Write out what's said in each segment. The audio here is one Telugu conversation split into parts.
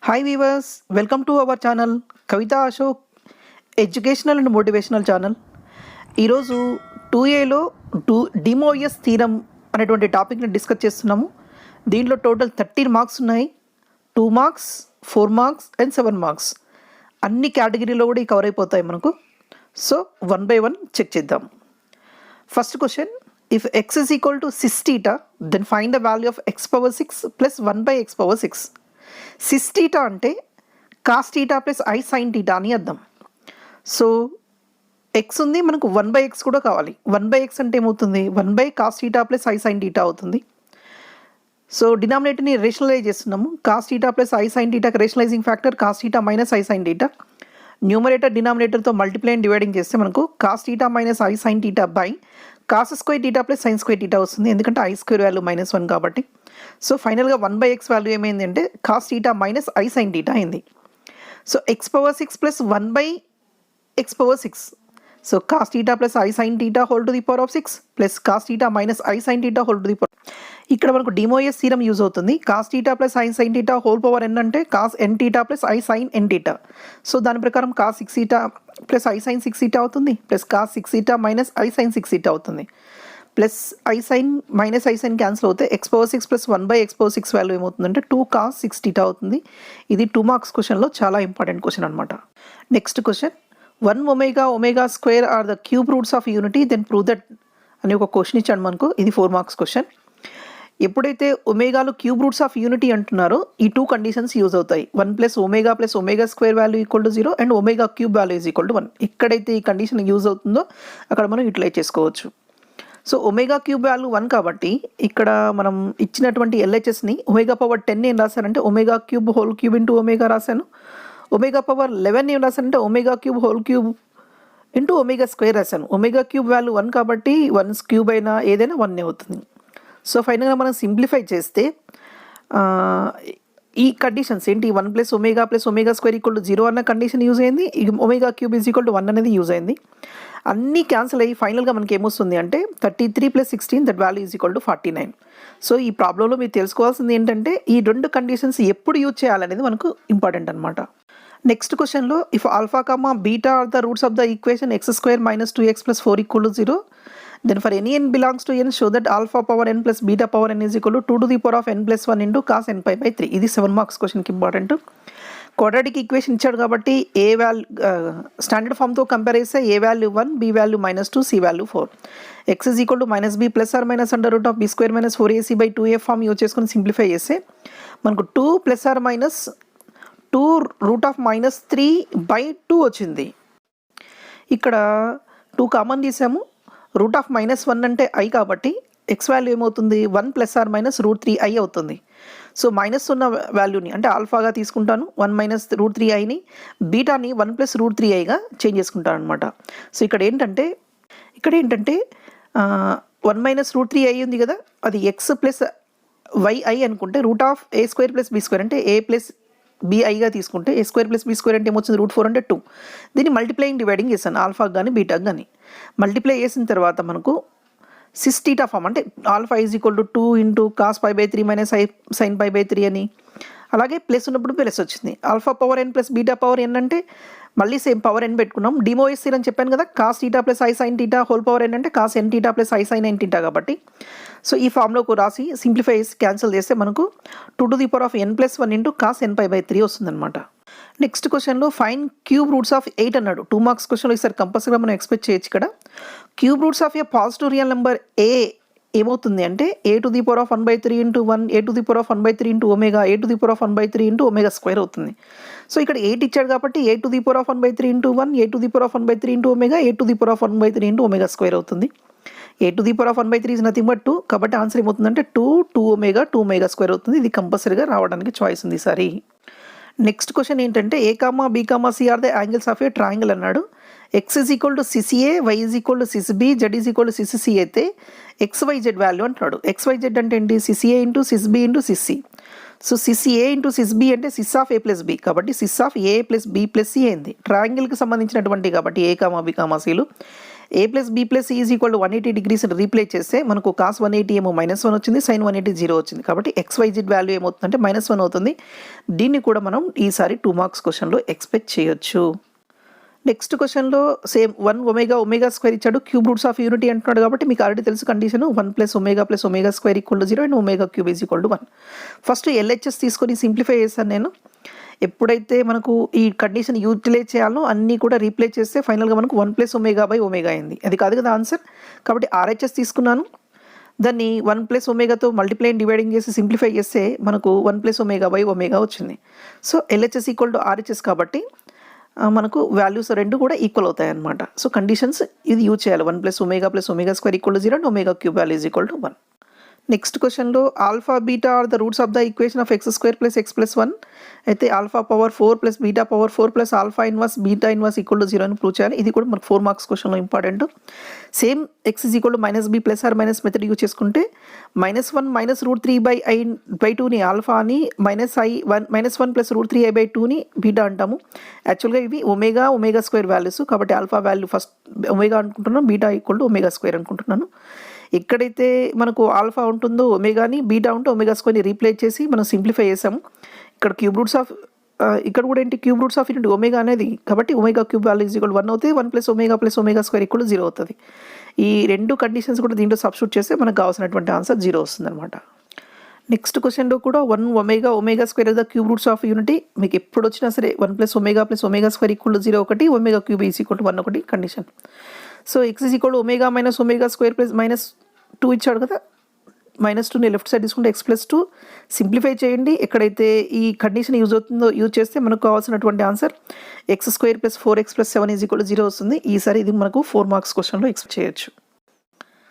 Hi viewers, welcome to our channel Kavitha Ashok educational and motivational channel. ఈరోజు 2Aలో డిమోయస్ థీరం అనేటువంటి టాపిక్ని డిస్కస్ చేస్తున్నాము. దీంట్లో టోటల్ 13 మార్క్స్ ఉన్నాయి. 2 మార్క్స్, 4 మార్క్స్ అండ్ 7 మార్క్స్ అన్ని కేటగిరీలో కూడా కవర్ అయిపోతాయి మనకు. సో 1 by 1 చెక్ చేద్దాం. First question, if x is equal to sis theta, then find the value of x power 6 plus 1 by x power 6. Cis theta అంటే cos theta plus i sine theta అని అర్థం. సో ఎక్స్ ఉంది, మనకు 1/x కూడా కావాలి. 1/x అంటే ఏమవుతుంది? 1 cos theta plus i sine theta అవుతుంది. సో డినామినేటర్ని రేషనలైజ్ చేస్తున్నాము. Cos theta plus i sine టీటాకి rationalising factor cos theta minus i sine theta. Numerator డినామినేటర్తో మల్టిప్లై అండ్ డివైడింగ్ చేస్తే మనకు cos theta minus i sine theta by cos square theta plus sine square theta వస్తుంది, ఎందుకంటే ఐ స్క్వేర్ వాల్యూ -1 కాబట్టి. సో ఫైనల్గా 1/x వాల్యూ ఏమైంది అంటే cos theta minus i sine theta అయింది. So x power 6 plus 1/x power 6. So cos theta plus i sine theta whole to the power of 6 plus cos theta minus i sine theta whole to the power. ఇక్కడ మనకు డిమోయస్ థీరం యూజ్ అవుతుంది. Cos theta plus i sine theta whole power n అంటే cos n theta plus i sine n theta. So దాని ప్రకారం cos 6 theta plus i sine 6 theta అవుతుంది, plus cos 6 theta minus i sine 6 theta అవుతుంది, plus i sine minus i sine cancel అవుతే x power 6 plus 1/x power 6 value ఏమవుతుందంటే 2 కాస్ 6 టీటా అవుతుంది. ఇది 2 మార్క్స్ క్వశ్చన్లో చాలా ఇంపార్టెంట్ క్వశ్చన్ అనమాట. Next question, 1 omega square are the cube roots of unity then prove that అని ఒక క్వశ్చన్ ఇచ్చాడు మనకు. ఇది 4 మార్క్స్ క్వశ్చన్. ఎప్పుడైతే ఒమేగాలు క్యూబ్ రూట్స్ ఆఫ్ యూనిటీ అంటున్నారో ఈ 2 కండిషన్స్ యూజ్ అవుతాయి. 1 plus omega square value equal to 0 and omega cube value is equal to 1. ఎక్కడైతే ఈ కండిషన్ యూజ్ అవుతుందో అక్కడ మనం యూటిలైజ్ చేసుకోవచ్చు. సో ఒమేగా క్యూబ్ వాల్యూ 1 కాబట్టి ఇక్కడ మనం ఇచ్చినటువంటి ఎల్హెచ్ఎస్ని ఒమేగా పవర్ 10 ఏం రాశానంటే omega cube whole cube into omega రాశాను. ఒమేగా పవర్ 11 ఏం రాశానంటే omega cube whole cube into omega square రాశాను. ఒమేగా క్యూబ్ వాల్యూ 1 కాబట్టి 1 క్యూబ్ అయినా ఏదైనా 1 అవుతుంది. సో ఫైనల్గా మనం సింప్లిఫై చేస్తే ఈ కండిషన్స్ ఏంటి, 1 plus omega square equal to 0 అన్న కండిషన్ యూజ్ అయింది, omega cube is equal to 1 అనేది యూజ్ అయింది. అన్నీ క్యాన్సిల్ అయ్యి ఫైనల్గా మనకి ఏమొస్తుంది అంటే 33 plus 16 that value is equal to 49. So ఈ ప్రాబ్లంలో మీరు తెలుసుకోవాల్సింది ఏంటంటే ఈ 2 కండిషన్స్ ఎప్పుడు యూజ్ చేయాలనేది మనకు ఇంపార్టెంట్ అనమాట. నెక్స్ట్ క్వశ్చన్లో, if alpha comma beta are the roots of the equation x² minus 2x plus 4 equal to 0, then for any n belongs to n, show that alpha power n plus beta power n is equal to 2 to the power of n plus 1 into cos n pi by 3. ఇది 7 మార్క్స్ క్వశ్చన్కి ఇంపార్టెంట్. క్వాడ్రాటిక్ ఈక్వేషన్ ఇచ్చాడు కాబట్టి ఏ వాల్యూ స్టాండర్డ్ ఫామ్తో కంపేర్ చేస్తే a value 1, b value -2, c value 4. X is equal to -b plus or minus under root of b² minus 4ac by 2a form use చేసుకొని సింప్లిఫై చేస్తే మనకు 2 plus or minus 2 root of -3 by 2 వచ్చింది. ఇక్కడ 2 కామన్ తీసాము. రూట్ ఆఫ్ -1 అంటే i కాబట్టి ఎక్స్ వాల్యూ ఏమవుతుంది 1 ప్లస్ ఆర్ మైనస్ √3i అవుతుంది. సో మైనస్ ఉన్న వాల్యూని అంటే ఆల్ఫాగా తీసుకుంటాను, 1 మైనస్ √3iని, బీటాని 1 ప్లస్ √3iగా చేంజ్ చేసుకుంటాను అనమాట. సో ఇక్కడ ఏంటంటే 1 మైనస్ √3i ఉంది కదా, అది ఎక్స్ ప్లస్ yi అనుకుంటే root of a² plus b² అంటే a ప్లస్ biగా తీసుకుంటే a² ప్లస్ b² అంటే ఏమొచ్చింది √4 అంటే 2. దీన్ని మల్టిప్లైయింగ్ డివైడింగ్ చేశాను ఆల్ఫాకి కానీ బీటాకి కానీ. మల్టిప్లై చేసిన తర్వాత మనకు సిస్ టీటా ఫామ్ అంటే alpha is equal to 2 into cos pi by 3 minus i sine pi by 3 అని, అలాగే ప్లస్ ఉన్నప్పుడు ప్లస్ వచ్చింది. Alpha power n plus beta power n అంటే మళ్ళీ సేమ్ పవర్ n పెట్టుకున్నాం. డిమోయస్ థీరం అని చెప్పాను కదా, cos theta plus i sine theta whole power n అంటే cos n theta plus i sine n theta కాబట్టి. సో ఈ ఫామ్లోకి రాసి సింప్లిఫై చేసి క్యాన్సిల్ చేస్తే మనకు 2 to the power of n plus 1 into cos n pi by 3 వస్తుందన్నమాట. నెక్స్ట్ క్వశ్చన్లో ఫైన్ క్యూబ్ రూట్స్ ఆఫ్ 8 అన్నాడు. 2 మార్క్స్ క్వశ్చన్లో ఈసారి కంపల్సరీగా మనం ఎక్స్పెక్ట్ చేయొచ్చు. ఇక్కడ cube roots of a positive real number a ఏమవుతుంది అంటే a to the power of 1/3 into 1, a to the power of 1/3 into omega, a to the power of 1/3 into omega square అవుతుంది. సో ఇక్కడ 8 ఇచ్చాడు కాబట్టి a to the power of 1/3 into 1, a to the power of 1/3 into omega, a to the power of 1/3 into omega square అవుతుంది. a to the power of 1/3 is nothing but 2 కాబట్టి ఆన్సర్ ఏమవుతుందంటే 2 ఒమేగా స్క్వేర్ అవుతుంది. ఇది కంపల్సరీగా రావడానికి చాయిస్ ఉంది ఈసారి. నెక్స్ట్ క్వశ్చన్ ఏంటంటే A comma B comma C are the angles of a triangle అన్నాడు. X is equal to cis A, y is equal to cis B, z is equal to cis C అయితే XYZ వాల్యూ అంటున్నాడు. XYZ అంటే ఏంటి, cis A into cis B into cis C. So cis A into cis B అంటే cis of A plus B కాబట్టి cis of A plus B plus C అయింది. ట్రయాంగిల్కి సంబంధించినటువంటి కాబట్టి A comma B comma సిలు A plus B plus is equal to 180 degrees replace చేస్తే మనకు కాస్ 180 ఏమో -1 వచ్చింది, సైన్ 180 0 వచ్చింది. కాబట్టి XYZ వాల్యూ ఏమవుతుందంటే -1 అవుతుంది. దీన్ని కూడా మనం ఈసారి 2 మార్క్స్ క్వశ్చన్లో ఎక్స్పెక్ట్ చేయొచ్చు. నెక్స్ట్ క్వశ్చన్లో సేమ్ 1 ఒమేగా స్క్వేర్ ఇచ్చాడు, క్యూబ్ రూట్స్ ఆఫ్ యూనిటీ అంటున్నాడు. కాబట్టి మీకు ఆల్రెడీ తెలుసు condition 1 + omega square = 0 and omega cube = 1. First LHS తీసుకొని సింప్లిఫై చేశాను నేను. ఎప్పుడైతే మనకు ఈ కండిషన్ యూటిలైజ్ చేయాలో అన్నీ కూడా రీప్లేస్ చేస్తే ఫైనల్గా మనకు 1 + ఒమేగా అయింది. అది కాదు కదా ఆన్సర్. కాబట్టి RHS తీసుకున్నాను, దాన్ని 1 + ఒమేగాతో మల్టిప్లై అండ్ డివైడింగ్ చేసి సింప్లిఫై చేస్తే మనకు 1 + ఒమేగా వచ్చింది. సో LHS = RHS కాబట్టి మనకు వాల్యూస్ రెండు కూడా ఈక్వల్ అవుతాయి అన్నమాట. సో కండిషన్స్ ఇది యూజ్ చేయాలి. 1 + omega square = 0 and omega cube value = 1. Next క్వశ్చన్లో alpha beta are the roots of the equation of x² + x + 1 అయితే alpha power 4 + beta power 4 + alpha inverse beta inverse = 0 అని ప్రూవ్ చేయాలి. ఇది కూడా మనకు 4 మార్క్స్ క్వశ్చన్లో important. Same x = -b + method use చేసుకుంటే -1 - √3/i/2ని ఆల్ఫా అని -1 + √3i/2ని బీటా అంటాము. యాక్చువల్గా ఇవి ఒమేగా స్క్వేర్ వాల్యూస్ కాబట్టి ఆల్ఫా వాల్యూ ఫస్ట్ ఒమేగా అనుకుంటున్నాను, బీటా = ఒమేగా స్క్వేర్ అనుకుంటున్నాను. ఎక్కడైతే మనకు ఆల్ఫా ఉంటుందో ఒమేగాని, బీటా ఉంటే ఒమేగా స్క్వేర్ని రీప్లేస్ చేసి మనం సింప్లిఫై చేసాము. ఇక్కడ క్యూబ్ రూట్స్ ఆఫ్ ఇక్కడ కూడా ఏంటి cube roots of unity omega అనేది, కాబట్టి ఒమేగా క్యూబ్ వాల్యూ = 1 అవుతుంది. 1 + ఒమేగా స్క్వేర్ = 0 అవుతుంది. ఈ రెండు కండిషన్స్ కూడా దీంట్లో సబ్స్టిట్యూట్ చేస్తే మనకు కావాల్సినటువంటి ఆన్సర్ 0 వస్తుంది అనమాట. నెక్స్ట్ క్వశ్చన్లో కూడా 1 omega square the cube roots of unity. మీకు ఎప్పుడు వచ్చినా సరే 1 + ఒమేగా స్క్వేర్ = 0 ఒకటి, ఒమేగా క్యూబ్ = 1 ఒకటి condition. So x = omega - omega square + -2 ఇచ్చాడు కదా, -2ని లెఫ్ట్ సైడ్ తీసుకుంటే x + 2 సింప్లిఫై చేయండి. ఎక్కడైతే ఈ కండిషన్ యూజ్ అవుతుందో యూజ్ చేస్తే మనకు కావాల్సినటువంటి ఆన్సర్ x² + 4x + 7 = 0 వస్తుంది. ఈసారి ఇది మనకు 4 మార్క్స్ క్వశ్చన్లో ఎక్స్పెక్ట్ చేయొచ్చు.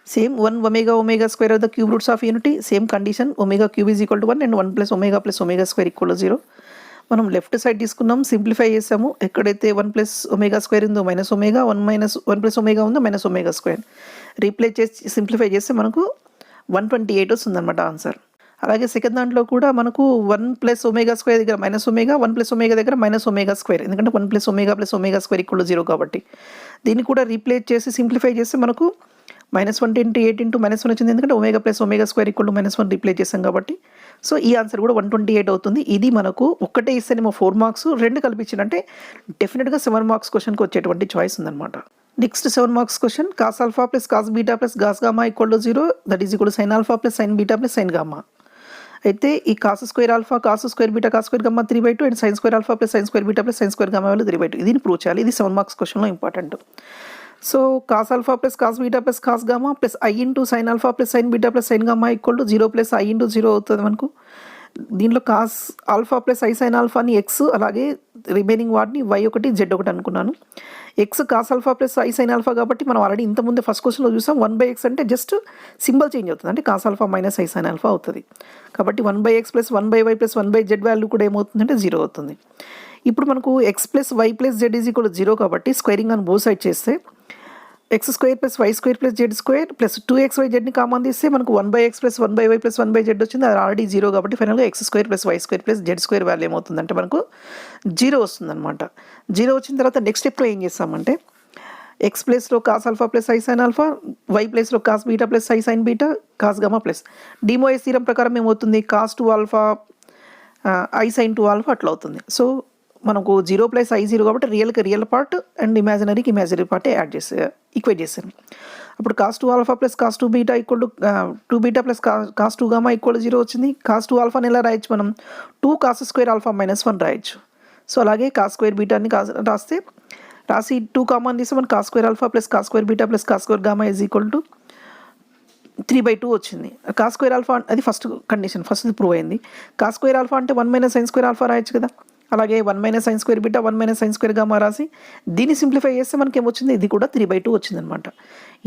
Same 1 omega square the cube roots of unity, same condition omega cube = 1 and 1 + omega square = 0. మనం లెఫ్ట్ సైడ్ తీసుకున్నాం, సింప్లిఫై చేసాము. ఎక్కడైతే 1 + ఒమేగా స్క్వేర్ ఉందో -ఒమేగా, 1 + ఒమేగా ఉందో -ఒమేగా స్క్వేర్ రీప్లేస్ చేసి సింప్లిఫై చేస్తే మనకు 128 వస్తుంది అనమాట ఆన్సర్. అలాగే సెకండ్ దాంట్లో కూడా మనకు 1 + ఒమేగా స్క్వేర్ దగ్గర -ఒమేగా, 1 + ఒమేగా దగ్గర -ఒమేగా స్క్వేర్, ఎందుకంటే 1 + ఒమేగా స్క్వేర్ = 0 కాబట్టి దీన్ని కూడా రీప్లేస్ చేసి సింప్లిఫై చేస్తే మనకు -128 × -1 వచ్చింది, ఎందుకంటే ఒమేగా + ఒమేగా స్క్వేర్ = -1 రీప్లేస్ చేసాం కాబట్టి. సో ఈ ఆన్సర్ కూడా 128 అవుతుంది. ఇది మనకు ఒక్కటే ఇస్తేనేమో 4 మార్క్స్, రెండు కల్పించిందంటే డెఫినెట్గా 7 మార్క్స్ క్వశ్చన్కి వచ్చేటువంటి చాయిస్ ఉందన్నమాట. Next 7 marks question cos alpha + cos beta + cos gamma = 0 that is = sine alpha + sine beta + sine gamma. అయితే ఈ cos square alpha, cos square beta, cos square gamma 3/2 and sine square alpha + sine square beta + sine square gamma 3/2. ఇది ప్రూవ్ చేయాలి. ఇది 7 మార్క్స్ క్వశ్చన్లో important. So cos alpha + cos beta + cos gamma + i × sine alpha + sine beta + sine gamma = 0 + i × 0 అవుతుంది మనకు. దీంట్లో కాస్ ఆల్ఫా + i సైన్ ఆల్ఫాని x, అలాగే రిమైనింగ్ వాటిని y1 z1 అనుకున్నాను. x cos alpha + i sine alpha కాబట్టి మనం ఆల్రెడీ ఇంతకుముందే ఫస్ట్ క్వశ్చన్లో చూసాం 1/x అంటే జస్ట్ సింబల్ చేంజ్ అవుతుంది, అంటే cos alpha - i sine alpha అవుతుంది. కాబట్టి 1/x + 1/y + 1/z వాల్యూ కూడా ఏమవుతుందంటే 0 అవుతుంది. ఇప్పుడు మనకు x + y + z = 0 కాబట్టి స్క్వేరింగ్ ఆన్ బోత్ సైడ్ చేస్తే x² + y² + z² + 2xyzని కామన్ తీస్తే మనకు 1/x + 1/y + 1/z వచ్చింది. అది ఆల్రెడీ 0 కాబట్టి ఫైనల్గా x² + y² + z² వాల్యూ ఏమవుతుందంటే మనకు 0 వస్తుందన్నమాట. 0 వచ్చిన తర్వాత నెక్స్ట్ స్టెప్లో ఏం చేస్తామంటే x ప్లేస్లో cos alpha + i sine alpha, y ప్లేస్లో cos beta + i sine beta, cos gamma plus De Moivre theorem ప్రకారం ఏమవుతుంది cos 2 alpha i sine 2 alpha అట్లా అవుతుంది. సో మనకు 0 + i 0 కాబట్టి రియల్ పార్ట్ అండ్ ఇమాజినరీకి ఇమాజినరీ పార్ట్ యాడ్ చేసి ఈక్వేట్ చేశాను. అప్పుడు cos 2 alpha + cos 2 beta = 2 beta + cos 2 gamma = 0 వచ్చింది. కాస్ 2 ఆల్ఫాని ఎలా రాయొచ్చు మనం 2 కాస్ స్క్వేర్ ఆల్ఫా -1 రాయొచ్చు. సో అలాగే కాస్ స్క్వేర్ బీటాని రాసి 2 కామన్ తీస్తే మనం cos square alpha + cos square beta + cos square gamma = 3/2 వచ్చింది. కాస్ స్క్వేర్ ఆల్ఫా అది ఫస్ట్ కండిషన్, ఫస్ట్ ప్రూవ్ అయింది. కాస్ స్క్వేర్ ఆల్ఫా అంటే 1 - సైన్ స్క్వేర్ ఆల్ఫా రాయొచ్చు కదా. అలాగే 1 - sine square beta, 1 - sine square gamma రాసి దీన్ని సింప్లిఫై చేస్తే మనకి ఏమొచ్చింది, ఇది కూడా 3/2 వచ్చిందనమాట.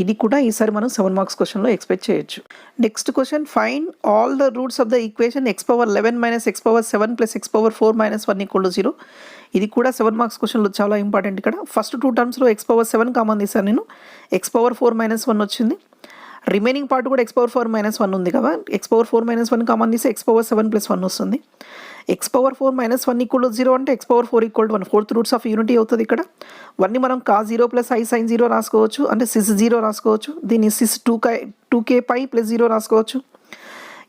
ఇది కూడా ఈసారి మనం 7 మార్క్స్ క్వశ్చన్లో ఎక్స్పెక్ట్ చేయొచ్చు. Next question find all the roots of the equation x⁻11 - x⁻7 + x⁻4 - 1 = 0. ఇది కూడా 7 మార్క్స్ క్వశ్చన్లో చాలా ఇంపార్టెంట్. ఇక్కడ ఫస్ట్ 2 టర్మ్స్లో x⁻7 కామన్ తీసాను నేను, x⁻4 - 1 వచ్చింది. రిమైనింగ్ పార్ట్ కూడా x⁻4 - 1 ఉంది కదా, x⁻4 - 1 కామన్ తీస్తే x⁻7 + 1 వస్తుంది. X power 4 minus 1 equal to 0 అంటే X power 4 equal to 1 fourth roots of unity అవుతుంది ఇక్కడ. 1ని మనం కాస్ 0 ప్లస్ ఐ సైన్ 0 రాసుకోవచ్చు, అంటే సిస్ 0 రాసుకోవచ్చు. దీన్ని సిస్ 2k పై ప్లస్ 0 రాసుకోవచ్చు.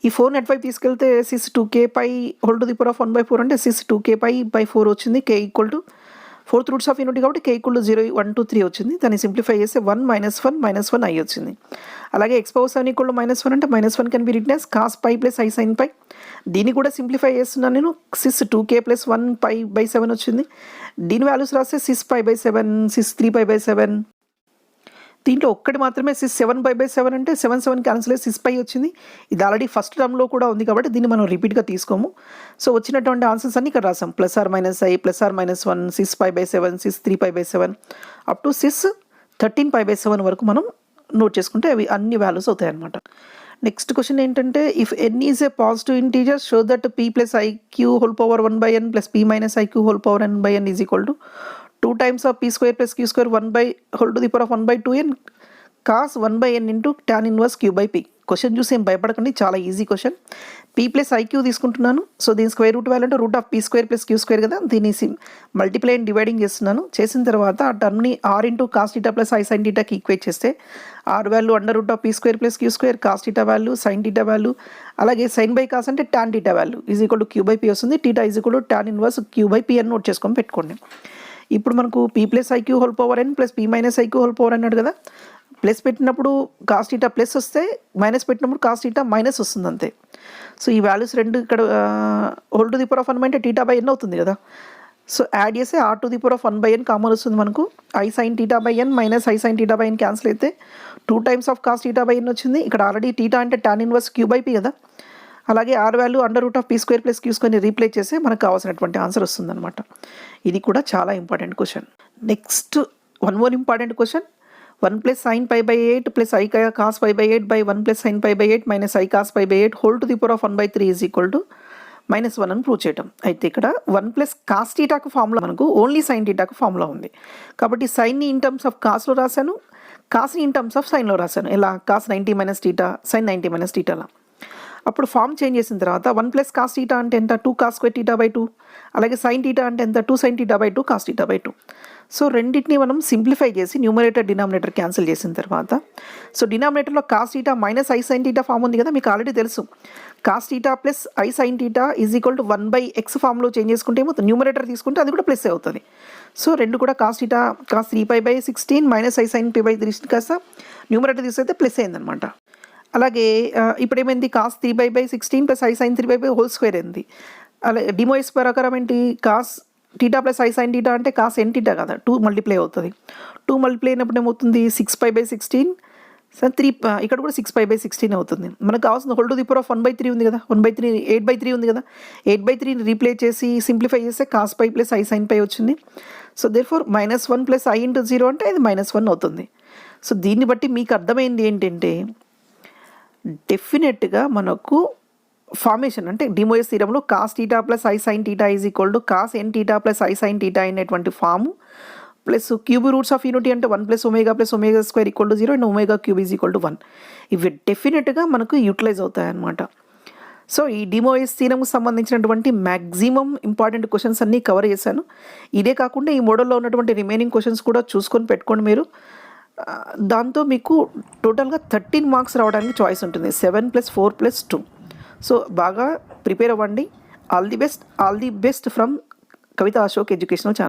ఈ 4ని అటువైపు తీసుకెళ్తే cis 2k pi whole to the power of 1/4 అంటే సిస్ 2k పై బై 4 వచ్చింది. k equal to fourth roots of unity కాబట్టి k ఈక్వల్ టు 0 1 2 3 వచ్చింది. దాన్ని సింప్లిఫై చేస్తే 1 మైనస్ 1 ఐ వచ్చింది. అలాగే ఎక్స్ పవర్ 7 ఈక్వల్ టు -1 అంటే -1 can be written as cos pi plus i sine pi. దీన్ని కూడా సింప్లిఫై చేస్తున్నాను నేను. Sys 2k plus 1 pi by 7 వచ్చింది. దీని వాల్యూస్ రాస్తే cis pi by 7, cis 3 pi by 7. దీంట్లో ఒక్కటి మాత్రమే సిస్ 7 పై బై 7 అంటే 7 క్యాన్సిల్ అయ్యి సిస్ పై వచ్చింది. ఇది ఆల్రెడీ ఫస్ట్ టర్మ్లో కూడా ఉంది కాబట్టి దీన్ని మనం రిపీట్గా తీసుకోము. సో వచ్చినటువంటి ఆన్సర్స్ అన్ని ఇక్కడ రాసాం. Plus or minus i, plus or minus 1, cis pi by 7, cis 3 pi by 7 up to cis 13 pi by 7 వరకు మనం నోట్ చేసుకుంటే అవి అన్ని వాల్యూస్ అవుతాయి అన్నమాట. నెక్స్ట్ క్వశ్చన్ ఏంటంటే if n is a positive integer show that p plus IQ whole power 1/n plus p minus IQ whole power n/n is equal to 2 times of p square plus q square 1 by whole to the power of 1/2n cos 1/n into tan inverse q by p. Question చూసి ఏం భయపడకండి, చాలా easy question. p plus i q తీసుకుంటున్నాను. సో దీని స్క్వేర్ రూట్ వాల్యూ అంటే root of p square plus q square కదా, దీన్ని మల్టిప్లై అండ్ డివైడింగ్ చేస్తున్నాను. చేసిన తర్వాత ఆ టర్మ్ని r into cos theta plus i sine టీటాకి ఈక్వేట్ చేస్తే r value under root of p square plus q square, cos theta value, sine theta value, అలాగే సైన్ బై కాస్ అంటే tan theta value is equal to q by p వస్తుంది. Theta is equal to tan inverse q by p అని నోట్ చేసుకొని పెట్టుకోండి. ఇప్పుడు మనకు p plus IQ whole power n plus p minus IQ whole power అన్నాడు కదా. ప్లస్ పెట్టినప్పుడు కాస్ టీటా ప్లస్ వస్తే, మైనస్ పెట్టినప్పుడు కాస్ టీటా మైనస్ వస్తుంది అంతే. సో ఈ వాల్యూస్ రెండు ఇక్కడ whole to the power of 1 అంటే టీటా బై n అవుతుంది కదా. సో యాడ్ చేస్తే r to the power of 1/n common వస్తుంది మనకు. I sine theta by n minus i sine theta by n cancel అయితే 2 times of cos theta by n వచ్చింది. ఇక్కడ ఆల్రెడీ టీటా అంటే tan inverse q by p కదా. అలాగే r value under root of p square plus q స్క్వేర్ని రీప్లేస్ చేస్తే మనకు కావాల్సినటువంటి ఆన్సర్ వస్తుందన్నమాట. ఇది కూడా చాలా important question. Next one more important question. 1 plus sine pi by 8 plus i cos pi by 8 by 1 plus sine pi by 8 minus i cos pi by 8 whole to the power of 1/3 is equal to -1 అని ప్రూవ్ చేయటం. అయితే ఇక్కడ 1 ప్లస్ కాస్ టీటాకు ఫార్ములా మనకు ఓన్లీ సైన్ టీటాకు ఫార్ములా ఉంది కాబట్టి సైన్ని ఇన్ టర్మ్స్ ఆఫ్ కాస్లో రాశాను, కాస్ని ఇన్ టర్మ్స్ ఆఫ్ సైన్లో రాశాను. ఎలా cos 90 minus theta, sine 90 minus టీటాలా. అప్పుడు ఫామ్ చేంజ్ చేసిన తర్వాత 1 ప్లస్ కాస్ టీటా అంటే ఎంత, 2 కాస్ స్క్వేర్ టీటా బై 2. అలాగే సైన్ టీటా అంటే ఎంత, 2 sine theta by 2 cos theta by 2. So రెండింటిని మనం సింప్లిఫై చేసి న్యూమరేటర్ డినామినేటర్ క్యాన్సిల్ చేసిన తర్వాత సో డినామినేటర్లో cos theta minus i sine theta form ఉంది కదా, మీకు ఆల్రెడీ తెలుసు. Cos theta plus i sine theta is equal to 1/x ఫామ్లో చేంజ్ చేసుకుంటే ఏమో న్యూమరేటర్ తీసుకుంటే అది కూడా ప్లస్ అవుతుంది. సో రెండు కూడా cos theta cos 3π/16 minus i sine pi by 3 కాస్త న్యూమరేటర్ తీసుకుంటే ప్లస్ అయిందనమాట. అలాగే ఇప్పుడు ఏమైంది, cos 3π/16 plus i sine 3π whole square అయింది. అలాగే డిమోయిస్ ప్రకారం ఏంటి, cos theta plus i sine theta అంటే కాస్ ఎన్ టీటా కదా, 2 మల్టిప్లై అవుతుంది. 2 మల్టిప్లై అయినప్పుడు ఏమవుతుంది, 6π/16 3 ఇక్కడ కూడా 6π/16 అవుతుంది. మనకు కావాల్సిన whole to the power of 1/3 ఉంది కదా, 1/3 8/3 ఉంది కదా, 8/3ని రీప్లేస్ చేసి సింప్లిఫై చేస్తే cos pi plus i sine pi వచ్చింది. So therefore -1 plus i into 0 అంటే అది -1 అవుతుంది. సో దీన్ని బట్టి మీకు అర్థమైంది ఏంటంటే డెఫినెట్గా మనకు ఫార్మేషన్ అంటే డిమోయస్ థీరంలో cos theta plus i sine theta is equal to cos n theta plus i sine theta అనేటువంటి form plus cube roots of unity అంటే 1 + omega square equal to 0 and omega cube is equal to 1. ఇవి డెఫినెట్గా మనకు యూటిలైజ్ అవుతాయన్నమాట. సో ఈ డిమోయస్ థీరంకు సంబంధించినటువంటి మ్యాక్సిమం ఇంపార్టెంట్ క్వశ్చన్స్ అన్నీ కవర్ చేశాను. ఇదే కాకుండా ఈ మోడల్లో ఉన్నటువంటి రిమైనింగ్ క్వశ్చన్స్ కూడా చూసుకొని పెట్టుకోండి మీరు. దాంతో మీకు టోటల్గా 13 మార్క్స్ రావడానికి చాయిస్ ఉంటుంది, 7 + 4 + 2. సో బాగా ప్రిపేర్ అవ్వండి. All the best from Kavitha Ashok educational channel.